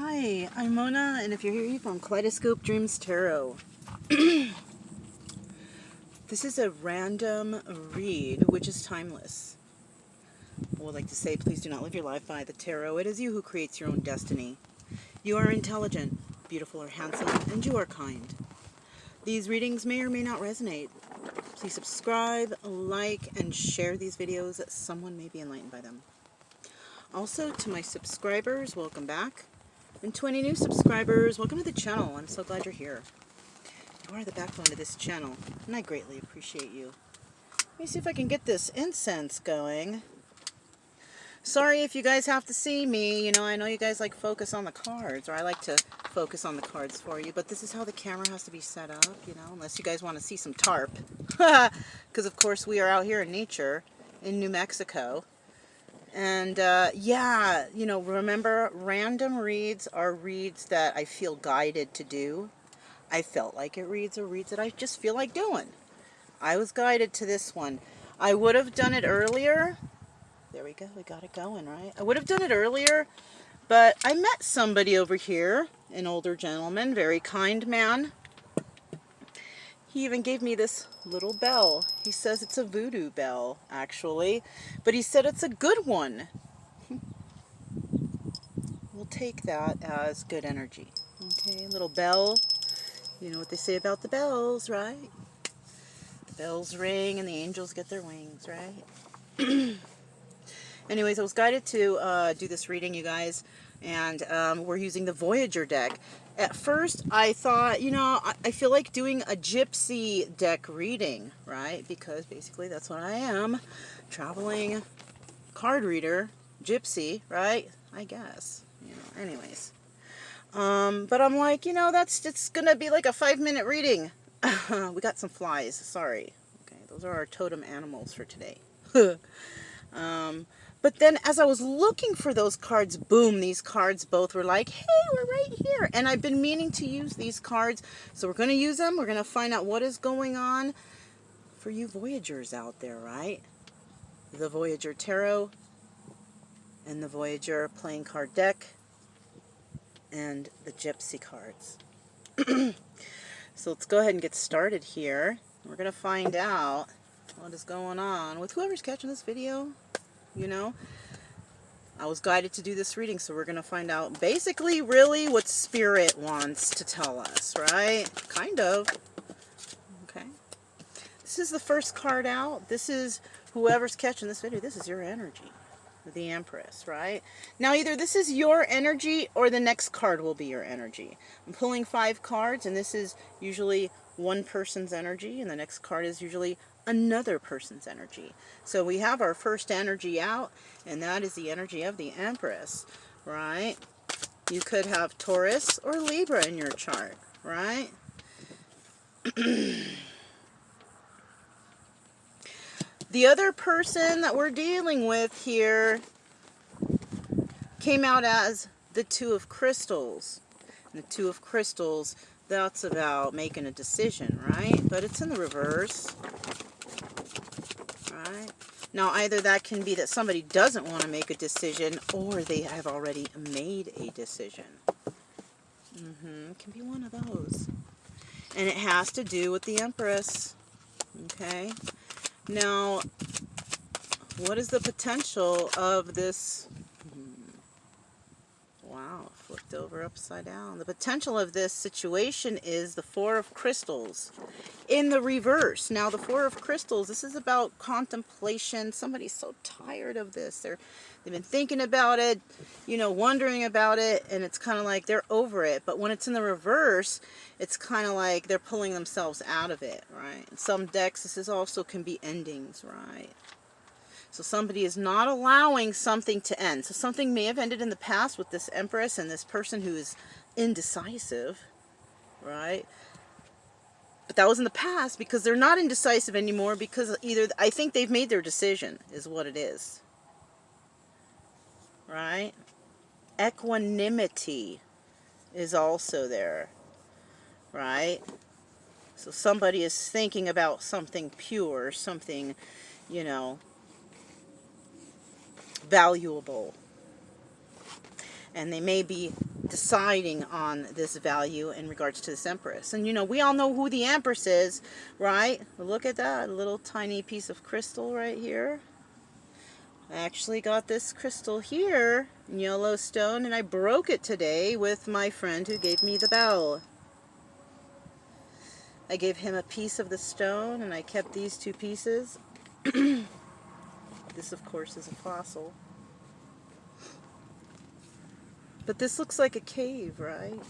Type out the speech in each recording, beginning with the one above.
Hi, I'm Mona, and if you're here from Kaleidoscope Dreams Tarot. This is a random read, which is timeless. I would like to say, please do not live your life by the tarot. It is you who creates your own destiny. You are intelligent, beautiful or handsome, and you are kind. These readings may or may not resonate. Please subscribe, like, and share these videos that someone may be enlightened by them. Also, to my subscribers, welcome back. And 20 new subscribers, welcome to the channel. I'm so glad you're here. You are the backbone of this channel, and I greatly appreciate you. Let me see if I can get this incense going. Sorry if you guys have to see me. You know, I know you guys like focus on the cards, or I like to focus on the cards for you, but this is how the camera has to be set up, you know, unless you guys want to see some tarp. Because, of course, we are out here in nature in New Mexico. And, yeah, you know, remember, random reads are reads that I feel guided to do. I felt like it reads or reads that I just feel like doing. I was guided to this one. I would have done it earlier. There we go. We got it going, right? I would have done it earlier, but I met somebody over here, an older gentleman, very kind man. He even gave me this little bell. He says it's a voodoo bell, actually, but he said it's a good one. We'll take that as good energy. Okay, little bell. You know what they say about the bells, right? The bells ring and the angels get their wings, right? Anyways, I was guided to do this reading, you guys, and we're using the Voyager deck. At first, I thought, you know, I feel like doing a gypsy deck reading, right? Because basically that's what I am. Traveling card reader, gypsy, right? I guess, you know, anyways. But I'm like, you know, it's going to be like a 5-minute reading. We got some flies, sorry. Okay, those are our totem animals for today. But then as I was looking for those cards, boom, these cards both were like, hey, we're right here. And I've been meaning to use these cards. So we're going to use them. We're going to find out what is going on for you Voyagers out there, right? The Voyager Tarot and the Voyager playing card deck and the Gypsy cards. So let's go ahead and get started here. We're going to find out what is going on with whoever's catching this video. You know, I was guided to do this reading, so we're going to find out basically really what Spirit wants to tell us, right? Kind of. Okay. This is the first card out. This is whoever's catching this video. This is your energy. The Empress, right? Now, either this is your energy or the next card will be your energy. I'm pulling 5 cards, and this is usually one person's energy, and the next card is usually another person's energy. So we have our first energy out, and that is the energy of the Empress, right? You could have Taurus or Libra in your chart, right? The other person that we're dealing with here came out as the Two of Crystals. And the Two of Crystals, that's about making a decision, right? But it's in the reverse. Right? Now, either that can be that somebody doesn't want to make a decision, or they have already made a decision. It can be one of those. And it has to do with the Empress. Okay? Now, what is the potential of this? Wow, flipped over upside down. The potential of this situation is the Four of Crystals in the reverse. Now, the Four of Crystals, this is about contemplation. Somebody's so tired of this. They've been thinking about it, you know, wondering about it, and it's kind of like they're over it. But when it's in the reverse, it's kind of like they're pulling themselves out of it, right? In some decks, this is also can be endings, right? So somebody is not allowing something to end. So something may have ended in the past with this Empress and this person who is indecisive, right? But that was in the past because they're not indecisive anymore because either, I think they've made their decision is what it is, right? Equanimity is also there, right? So somebody is thinking about something pure, something, you know, valuable. And they may be deciding on this value in regards to this Empress. And, you know, we all know who the Empress is, right? Look at that little tiny piece of crystal right here. I actually got this crystal here in Yellowstone, and I broke it today with my friend who gave me the bell. I gave him a piece of the stone, and I kept these 2 pieces. This, of course, is a fossil. But this looks like a cave, right?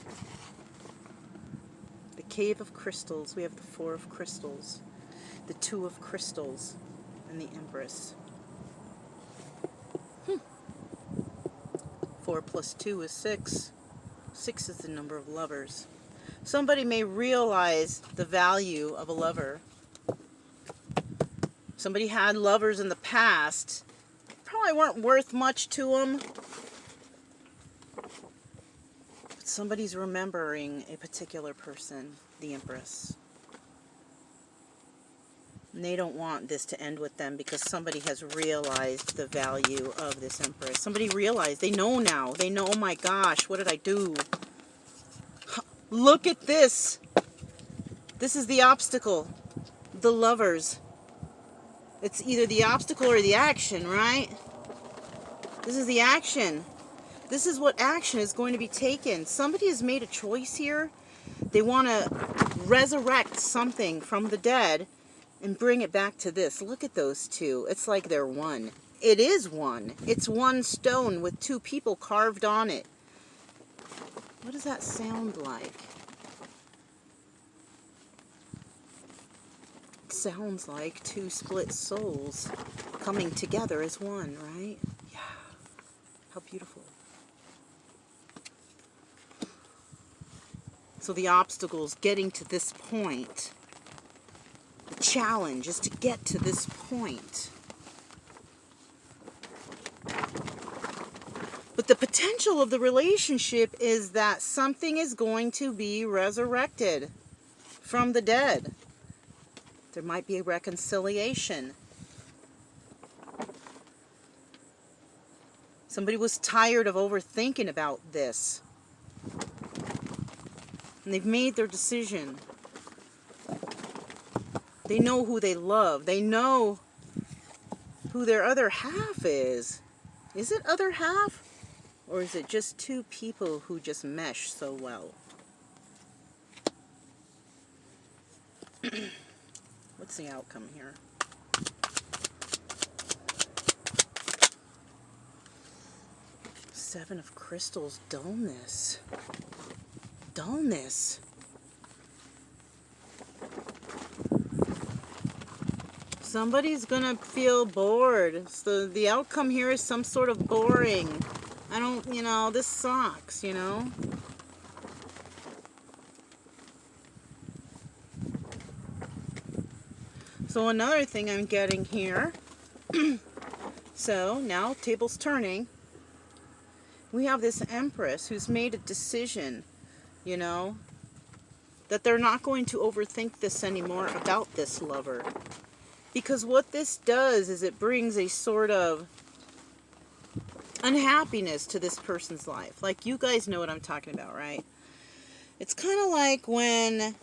The cave of crystals. We have the 4 of crystals, the 2 of crystals, and the Empress. 4 plus 2 is 6. 6 is the number of lovers. Somebody may realize the value of a lover. Somebody had lovers in the past. Probably weren't worth much to them. But somebody's remembering a particular person, the Empress. And they don't want this to end with them because somebody has realized the value of this Empress. Somebody realized, they know now. They know, oh my gosh, what did I do? Look at this. This is the obstacle. The lovers. It's either the obstacle or the action, right? This is the action. This is what action is going to be taken. Somebody has made a choice here. They want to resurrect something from the dead and bring it back to this. Look at those 2. It's like they're one. It is one. It's one stone with 2 people carved on it. What does that sound like? It sounds like 2 split souls coming together as one, right? Yeah. How beautiful. So the obstacle is getting to this point. The challenge is to get to this point. But the potential of the relationship is that something is going to be resurrected from the dead. There might be a reconciliation. Somebody was tired of overthinking about this. And they've made their decision. They know who they love. They know who their other half is. Is it other half? Or is it just 2 people who just mesh so well? What's the outcome here? Seven of Crystals, dullness. Dullness. Somebody's gonna feel bored. So the outcome here is some sort of boring. I don't, you know, this sucks, you know. So another thing I'm getting here. So now tables turning. We have this Empress who's made a decision, you know, that they're not going to overthink this anymore about this lover. Because what this does is it brings a sort of unhappiness to this person's life. Like, you guys know what I'm talking about, right? It's kind of like when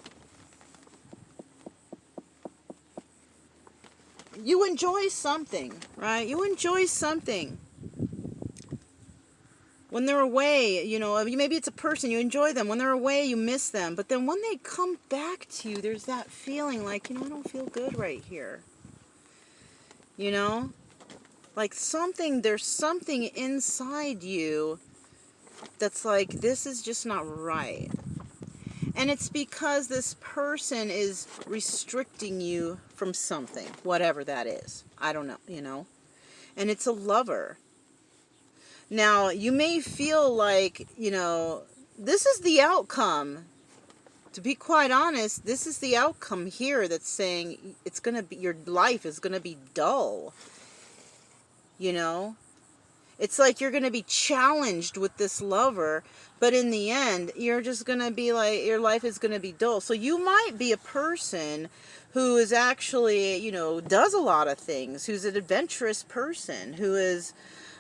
you enjoy something, right? You enjoy something. When they're away, you know, maybe it's a person, you enjoy them. When they're away, you miss them. But then when they come back to you, there's that feeling like, you know, I don't feel good right here. You know? Like there's something inside you that's like, this is just not right. And it's because this person is restricting you from something, whatever that is. I don't know, you know? And it's a lover. Now, you may feel like, you know, this is the outcome. To be quite honest, this is the outcome here that's saying it's going to be, your life is going to be dull. You know? It's like you're going to be challenged with this lover, but in the end, you're just going to be like, your life is going to be dull. So you might be a person who is actually, you know, does a lot of things, who's an adventurous person, who is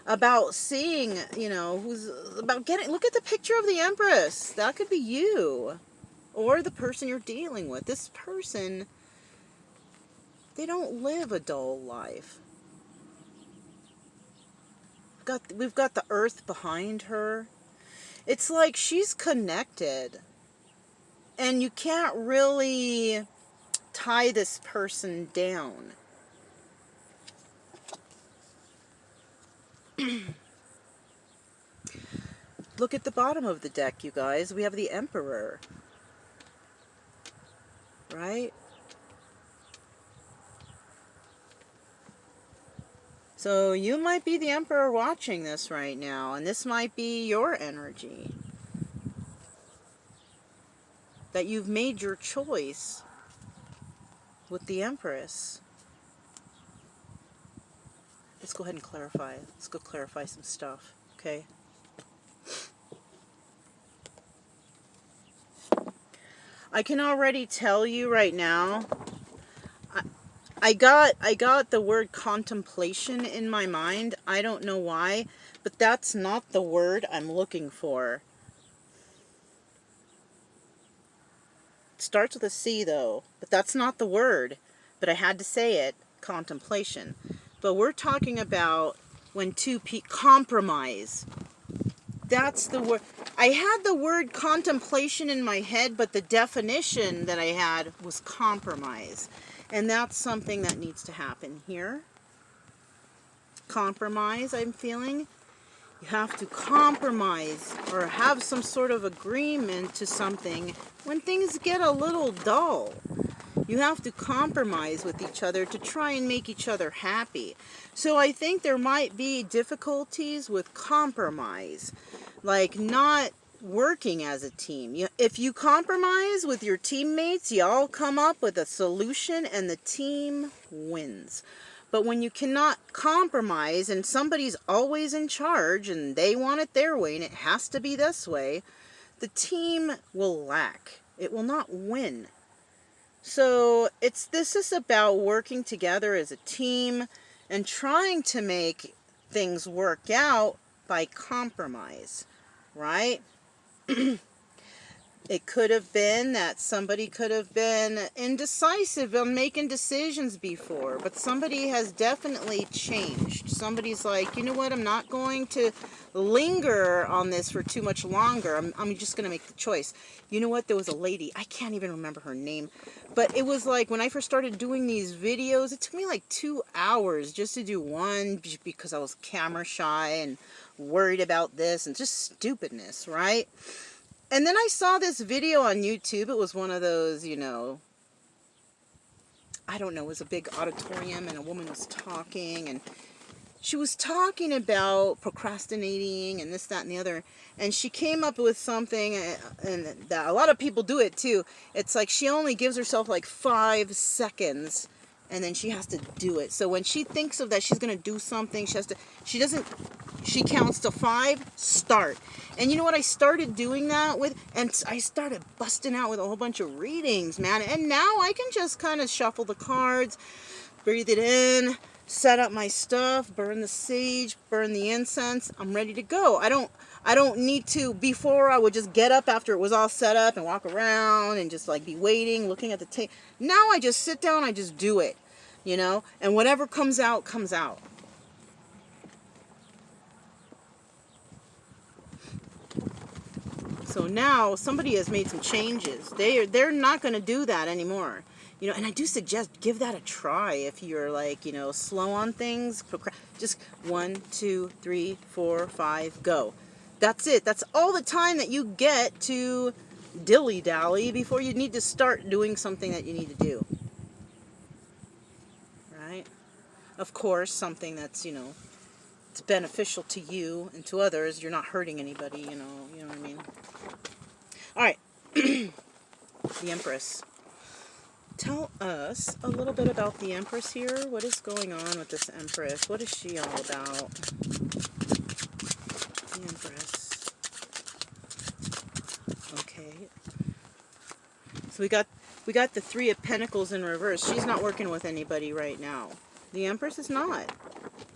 about seeing, you know, who's about getting, look at the picture of the Empress. That could be you or the person you're dealing with. This person, they don't live a dull life. We've got the earth behind her. It's like she's connected. And you can't really tie this person down. Look at the bottom of the deck, you guys. We have the Emperor. Right? So you might be the Emperor watching this right now, and this might be your energy. That you've made your choice with the Empress. Let's go ahead and clarify. Let's go clarify some stuff, okay? I can already tell you right now, I got the word contemplation in my mind. I don't know why, but that's not the word I'm looking for. It starts with a C though, but that's not the word. But I had to say it, contemplation. But we're talking about when two people compromise. That's the word. I had the word contemplation in my head, but the definition that I had was compromise. And that's something that needs to happen here. Compromise, I'm feeling. You have to compromise or have some sort of agreement to something when things get a little dull. You have to compromise with each other to try and make each other happy. So I think there might be difficulties with compromise, like not working as a team. If you compromise with your teammates, you all come up with a solution and the team wins. But when you cannot compromise and somebody's always in charge and they want it their way and it has to be this way, the team will lack. It will not win. So this is about working together as a team and trying to make things work out by compromise, right? It could have been that somebody could have been indecisive on making decisions before, but somebody has definitely changed. Somebody's like, you know what, I'm not going to linger on this for too much longer. I'm just going to make the choice. You know what, there was a lady, I can't even remember her name, but it was like when I first started doing these videos, it took me like 2 hours just to do one because I was camera shy and worried about this and just stupidness, right? And then I saw this video on YouTube. It was one of those, you know, I don't know, it was a big auditorium and a woman was talking and she was talking about procrastinating and this, that, and the other. And she came up with something, and that a lot of people do it too. It's like she only gives herself like 5 seconds and then she has to do it. So when she thinks of that she's going to do something, she counts to 5, start. And you know what I started doing that with? And I started busting out with a whole bunch of readings, man. And now I can just kind of shuffle the cards, breathe it in, set up my stuff, burn the sage, burn the incense. I'm ready to go. I don't need to. Before I would just get up after it was all set up and walk around and just like be waiting, looking at the tape. Now I just sit down, I just do it, you know, and whatever comes out, comes out. So now somebody has made some changes. They're not going to do that anymore. You know, and I do suggest give that a try if you're like, you know, slow on things. Just 1, 2, 3, 4, 5, go. That's it. That's all the time that you get to dilly-dally before you need to start doing something that you need to do. Right? Of course, something that's, you know, it's beneficial to you and to others. You're not hurting anybody, you know what I mean? All right. The Empress. Tell us a little bit about the Empress here. What is going on with this Empress? What is she all about? The Empress. Okay. So we got the 3 of Pentacles in reverse. She's not working with anybody right now. The Empress is not.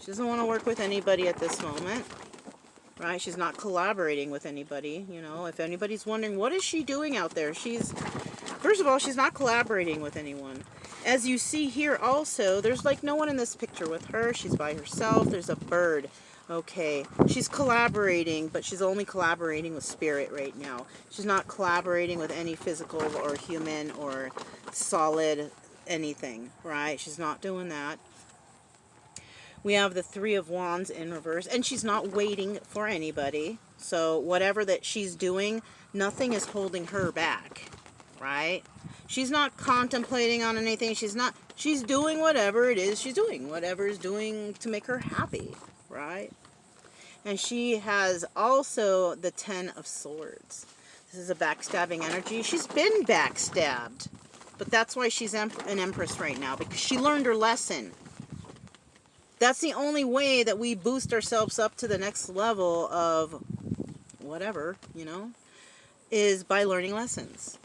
She doesn't want to work with anybody at this moment. Right? She's not collaborating with anybody. You know, if anybody's wondering, what is she doing out there? First of all, she's not collaborating with anyone. As you see here also, there's like no one in this picture with her. She's by herself. There's a bird. Okay, she's collaborating, but she's only collaborating with spirit right now. She's not collaborating with any physical or human or solid anything, right? She's not doing that. We have the Three of Wands in reverse, and she's not waiting for anybody. So whatever that she's doing, nothing is holding her back, right? She's not contemplating on anything. She's doing whatever it is she's doing, whatever is doing to make her happy, right? And she has also the Ten of Swords. This is a backstabbing energy. She's been backstabbed, but that's why she's an Empress right now, because she learned her lesson. That's the only way that we boost ourselves up to the next level of whatever, you know, is by learning lessons.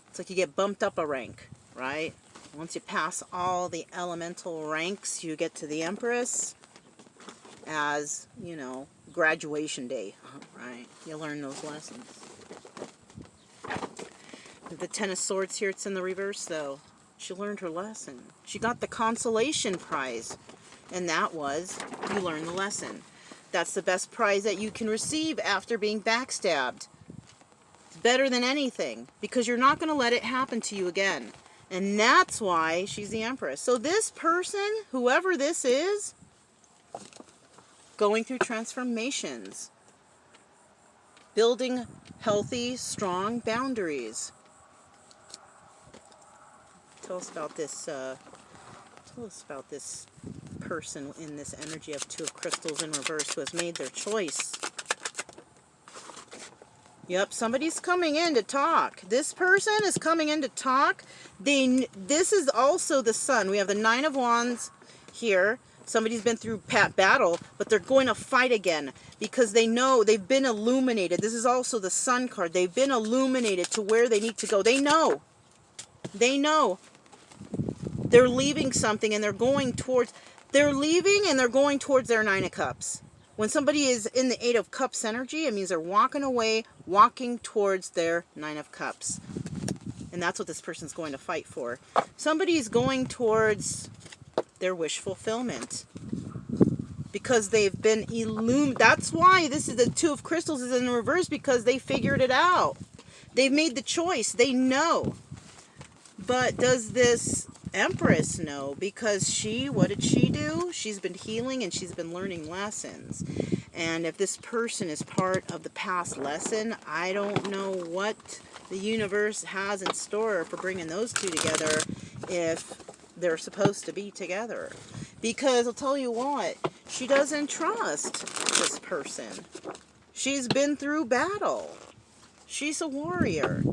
It's like you get bumped up a rank, right? Once you pass all the elemental ranks, you get to the Empress as, you know, graduation day, right? You learn those lessons. The Ten of Swords here, it's in the reverse though. She learned her lesson. She got the consolation prize. And that was, you learn the lesson. That's the best prize that you can receive after being backstabbed. It's better than anything, because you're not going to let it happen to you again. And that's why she's the Empress. So this person, whoever this is, going through transformations, building healthy, strong boundaries. Tell us about this person in this energy of Two of Crystals in reverse who has made their choice. Yep, somebody's coming in to talk. This person is coming in to talk. This is also the Sun. We have the Nine of Wands here. Somebody's been through battle, but they're going to fight again because they know they've been illuminated. This is also the Sun card. They've been illuminated to where they need to go. They know. They know. They're leaving something and they're going towards... They're leaving and they're going towards their Nine of Cups. When somebody is in the Eight of Cups energy, it means they're walking away, walking towards their Nine of Cups. And that's what this person's going to fight for. Somebody's going towards their wish fulfillment. Because they've been illuminated. That's why this is the Two of Crystals is in reverse, because they figured it out. They've made the choice. They know. But does this Empress know? Because what did she do? She's been healing and she's been learning lessons. And if this person is part of the past lesson, I don't know what the universe has in store for bringing those two together if they're supposed to be together. Because I'll tell you what, she doesn't trust this person. She's been through battle. She's a warrior.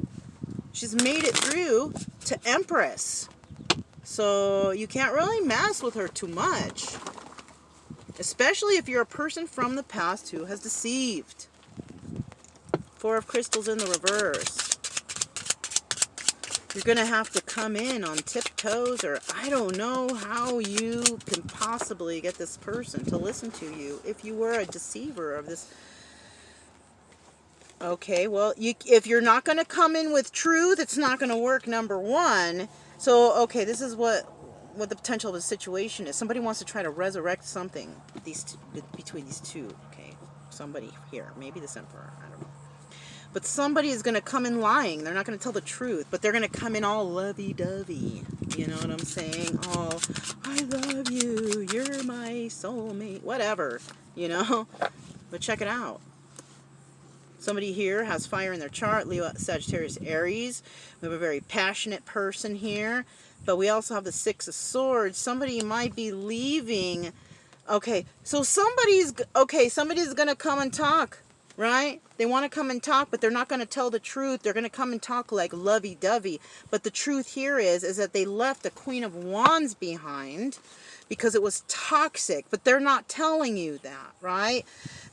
She's made it through to Empress. So you can't really mess with her too much. Especially if you're a person from the past who has deceived. Four of Crystals in the reverse. You're going to have to come in on tiptoes, or I don't know how you can possibly get this person to listen to you if you were a deceiver of this. Okay, well, if you're not going to come in with truth, it's not going to work, number one. So, okay, this is what the potential of the situation is. Somebody wants to try to resurrect something between these two. Okay, somebody here, maybe this Emperor, I don't know. But somebody is going to come in lying. They're not going to tell the truth, but they're going to come in all lovey-dovey. You know what I'm saying? Oh, I love you. You're my soulmate. Whatever, you know? But check it out. Somebody here has fire in their chart. Leo, Sagittarius, Aries. We have a very passionate person here. But we also have the Six of Swords. Somebody might be leaving. Okay, so somebody's going to come and talk. Right? They want to come and talk, but they're not going to tell the truth. They're going to come and talk like lovey-dovey. But the truth here is that they left the Queen of Wands behind because it was toxic. But they're not telling you that, right?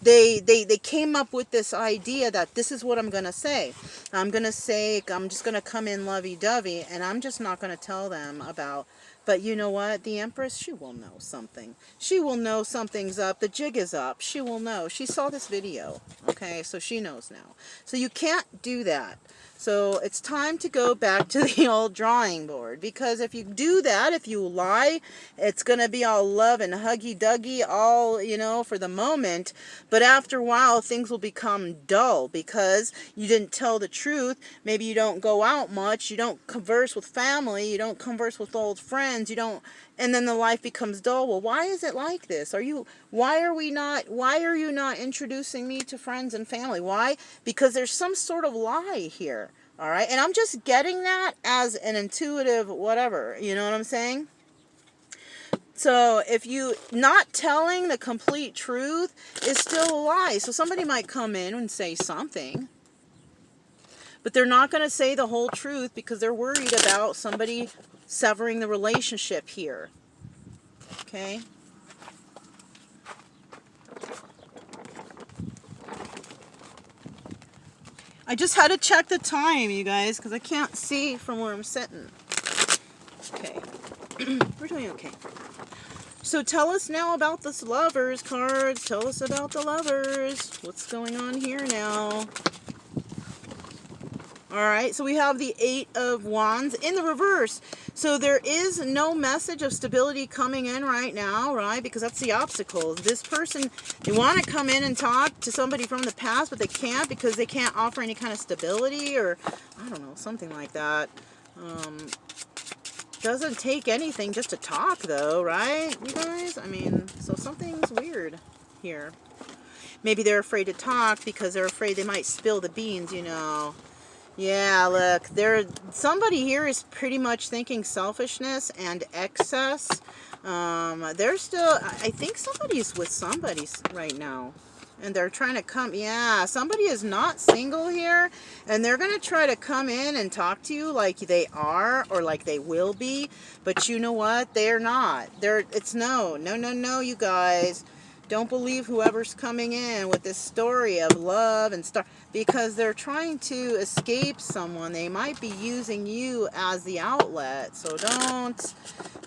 They came up with this idea that this is what I'm going to say. I'm just going to come in lovey-dovey, and I'm just not going to tell them about But you know what? The Empress, she will know something. She will know something's up. The jig is up. She will know. She saw this video. Okay, so she knows now. So you can't do that. So it's time to go back to the old drawing board. Because if you do that, if you lie, it's going to be all love and huggy-duggy, all, you know, for the moment. But after a while, things will become dull because you didn't tell the truth. Maybe you don't go out much. You don't converse with family. You don't converse with old friends. You don't, and then the life becomes dull. Well, why is it like this? Why are you not introducing me to friends and family? Why? Because there's some sort of lie here. All right. And I'm just getting that as an intuitive whatever. You know what I'm saying? So if you not telling the complete truth is still a lie. So somebody might come in and say something, but they're not going to say the whole truth because they're worried about somebody severing the relationship here. Okay? I just had to check the time, you guys, because I can't see from where I'm sitting. Okay. We're doing okay. So tell us now about this Lovers cards. Tell us about the Lovers. What's going on here now? Alright, so we have the Eight of Wands in the reverse. So there is no message of stability coming in right now, right? Because that's the obstacle. This person, they want to come in and talk to somebody from the past, but they can't because they can't offer any kind of stability or, I don't know, something like that. Doesn't take anything just to talk, though, right, you guys? I mean, so something's weird here. Maybe they're afraid to talk because they're afraid they might spill the beans, you know. Yeah, look, somebody here is pretty much thinking selfishness and excess. They're still, I think somebody's with somebody right now. And they're trying to come, yeah, somebody is not single here. And they're going to try to come in and talk to you like they are or like they will be. But you know what? They're not. It's no, you guys. Don't believe whoever's coming in with this story of love and stuff because they're trying to escape someone. They might be using you as the outlet. So don't.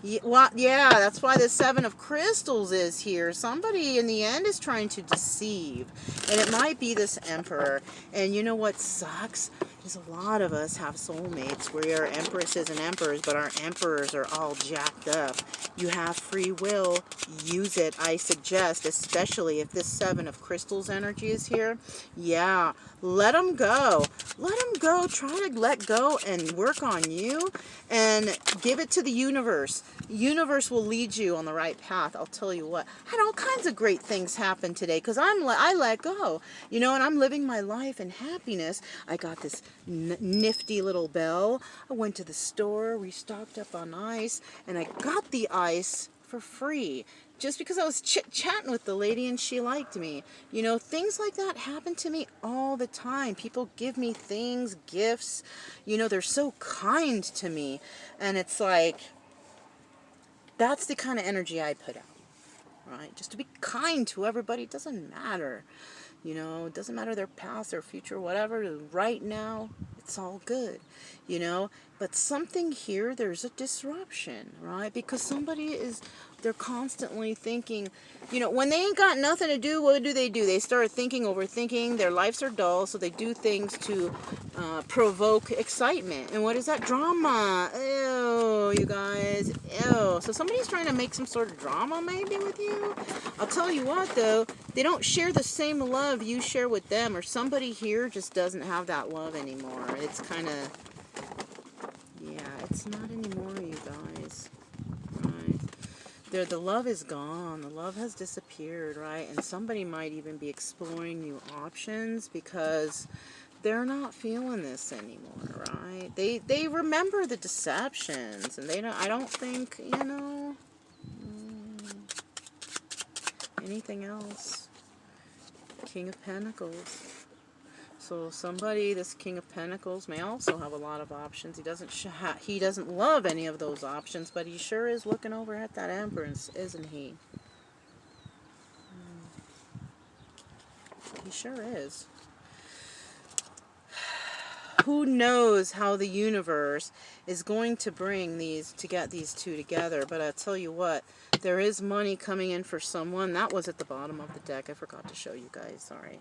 Yeah, that's why the Seven of Crystals is here. Somebody in the end is trying to deceive. And it might be this Emperor. And you know what sucks? Is a lot of us have soulmates. We are empresses and emperors, but our emperors are all jacked up. You have free will. Use it, I suggest, especially if this Seven of Crystals energy is here. Yeah, let them go. Let them go. Try to let go and work on you and give it to the universe. Universe will lead you on the right path. I'll tell you what. I had all kinds of great things happen today because I let go. You know, and I'm living my life in happiness. I got this nifty little bell. I went to the store, restocked up on ice, and I got the ice for free just because I was chit-chatting with the lady and she liked me. You know, things like that happen to me all the time. People give me things, gifts. You know, they're so kind to me. And it's like, that's the kind of energy I put out, right? Just to be kind to everybody. It doesn't matter. You know, it doesn't matter their past, their future, whatever. Right now, it's all good, you know. But something here, there's a disruption, right? Because they're constantly thinking, you know, when they ain't got nothing to do, what do? They start thinking, overthinking. Their lives are dull, so they do things to provoke excitement. And what is that? Drama. Ew, you guys. Ew. So somebody's trying to make some sort of drama maybe with you. I'll tell you what, though. They don't share the same love you share with them, or somebody here just doesn't have that love anymore. It's kind of, yeah, it's not anymore, you guys. Right? The love is gone. The love has disappeared, right? And somebody might even be exploring new options because they're not feeling this anymore, right? They remember the deceptions, and I don't think, you know, anything else. King of Pentacles. So this King of Pentacles may also have a lot of options. He doesn't love any of those options, but he sure is looking over at that Empress, isn't he? He sure is. who knows how the universe is going to bring to get these two together. But I'll tell you what, there is money coming in for someone. That was at the bottom of the deck. I forgot to show you guys. Sorry.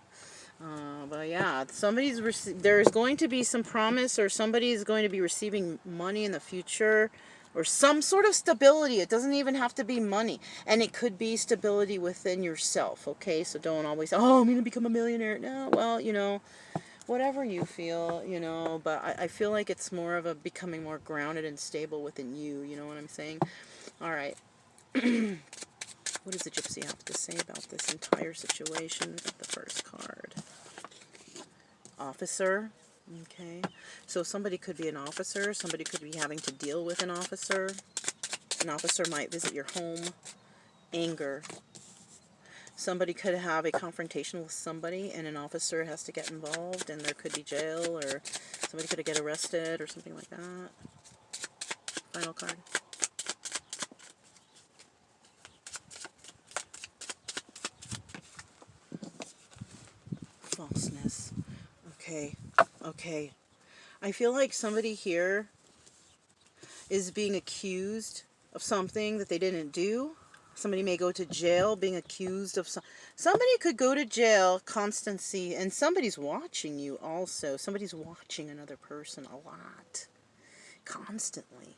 But yeah, there's going to be some promise, or somebody is going to be receiving money in the future, or some sort of stability. It doesn't even have to be money, and it could be stability within yourself. Okay, so don't always say, oh, I'm going to become a millionaire. No, well, you know, whatever you feel, you know, but I feel like it's more of a becoming more grounded and stable within you. You know what I'm saying? All right. What does the Gypsy have to say about this entire situation? The first card. Officer. Okay. So somebody could be an officer. Somebody could be having to deal with an officer. An officer might visit your home. Anger. Somebody could have a confrontation with somebody, and an officer has to get involved, and there could be jail, or somebody could get arrested, or something like that. Final card. Falseness. Okay. Okay. I feel like somebody here is being accused of something that they didn't do. Somebody may go to jail being accused of somebody could go to jail, constancy, and somebody's watching you also. Somebody's watching another person a lot. Constantly.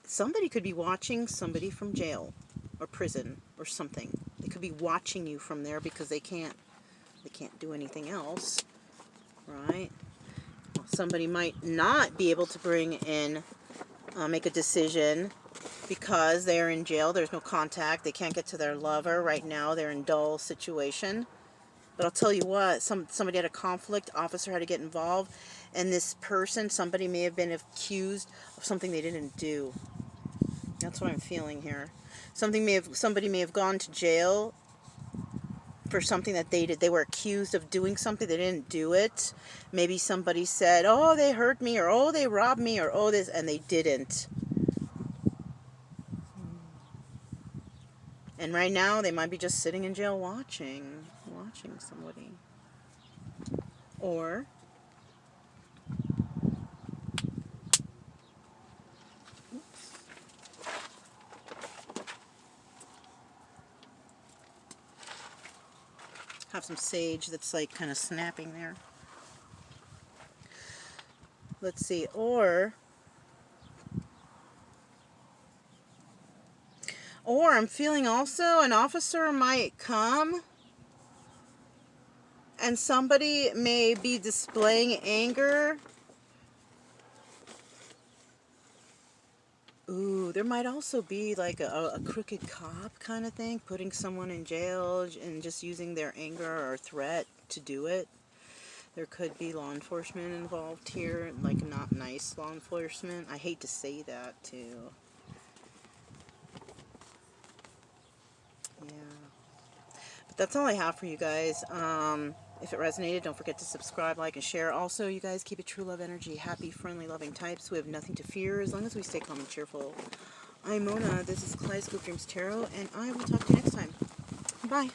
Somebody could be watching somebody from jail or prison or something. They could be watching you from there because they can't do anything else, right? Somebody might not be able to bring in, make a decision because they're in jail. There's no contact. They can't get to their lover right now. They're in dull situation. But I'll tell you what, somebody had a conflict, officer had to get involved, and this person, somebody may have been accused of something they didn't do. That's what I'm feeling here. Somebody may have gone to jail for something that they did. They were accused of doing something, they didn't do it. Maybe somebody said, oh, they hurt me, or oh, they robbed me, or oh, this, and they didn't. And right now, they might be just sitting in jail watching somebody. Or have some sage that's like kind of snapping there. Let's see. Or I'm feeling also an officer might come and somebody may be displaying anger. Ooh, there might also be like a crooked cop kind of thing, putting someone in jail and just using their anger or threat to do it. There could be law enforcement involved here, like not nice law enforcement. I hate to say that too. Yeah. But that's all I have for you guys. If it resonated, don't forget to subscribe, like, and share. Also, you guys keep it true love energy. Happy, friendly, loving types. We have nothing to fear as long as we stay calm and cheerful. I'm Mona. This is Kaleidoscope Dreams Tarot, and I will talk to you next time. Bye.